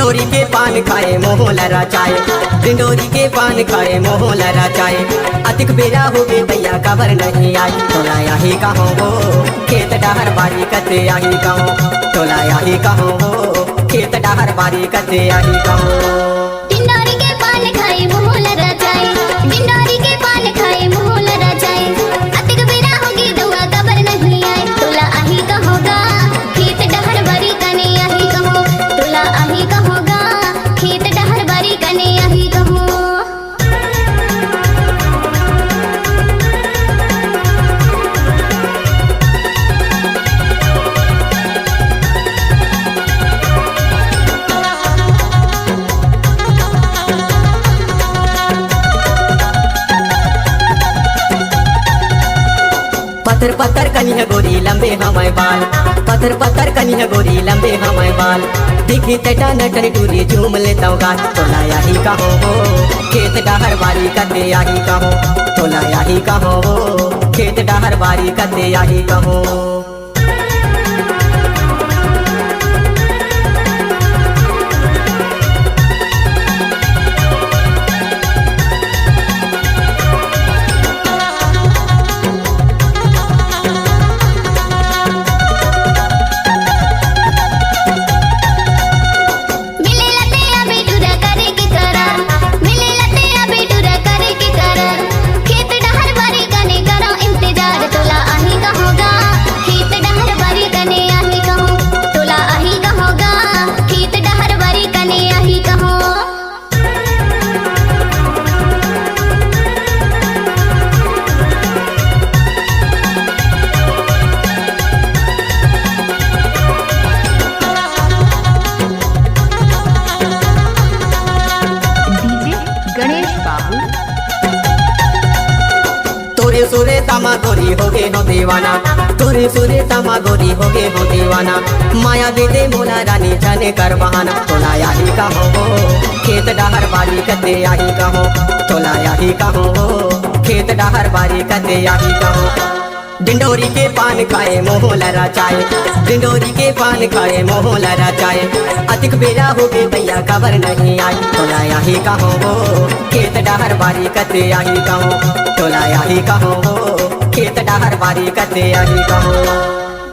डिंडोरी के पान खाए मोह लरा चाय, डिंडोरी के पान खाए मोह लरा चाय। अतिक बेरा हो गए भैया खबर नहीं आई, तोला यही कहो हो खेत डहर बारी कते आही कहो, तोला यही कहो हो खेत डहर बारी कते आही कहो। डिंडोरी के पान खाए मोह लरा चाय, डिंडोरी के पान खाए मोह लरा चाय। अतिक बेरा हो गई दुआ खबर नहीं आई, तोला आही कहोगा खेत डहर बारी कने आही कहो, तोला आही कहोगा खेत डहर बारी कने आही कहो। पत्थर पत्थर कनिया गोरी लंबे हमारे बाल, पत्थर पत्थर कनिया गोरी लंबे हमारे बाल। दिखी तेटा नटन टूरी झूम लेता हूँ गात, तोला यही कहो हो खेत डहर बारी कते यही कहो, तोला यही कहो हो खेत डहर बारी कते यही कहो। तोरे सुरे तमा गोरी हो गे हो दीवाना, तोरे सुरे तमा गोरी हो गे हो दीवाना। माया दे दे मोला रानी जाने कर बहाना, तोला यही कहो हो खेत डहर बारी कते यही कहो, तोला यही कहो हो खेत डहर बारी कते यही कहो। डिंडोरी के पान खाए मोह लरा चाय, डिंडोरी के पान खाए मोह लरा चाय। अतिक बेरा हो गए भैया खबर नहीं आई, तोला यही कहो हो खेत डहर बारी कते यही कहो, तोला यही कहो हो खेत डहर बारी कते यही कहो।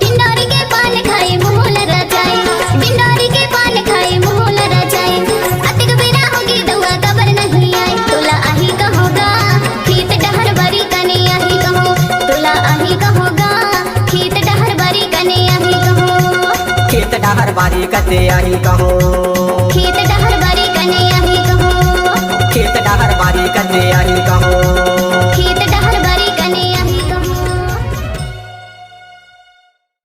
डिंडोरी के पान खाए मोह लरा चाय, डिंडोरी के पान खाए मोह लरा चाय। अतिक बेरा हो गई दुआ खबर नहीं आई, तोला आही कहोगा खेत डहर बारी कने आही कहो, तोला आही कहोगा खेत डहर बारी कने आही कहो, खेत डहर बारी कते यही कहो, खेत डहर बारी कने आही कहो, खेत डहर बारी कते यही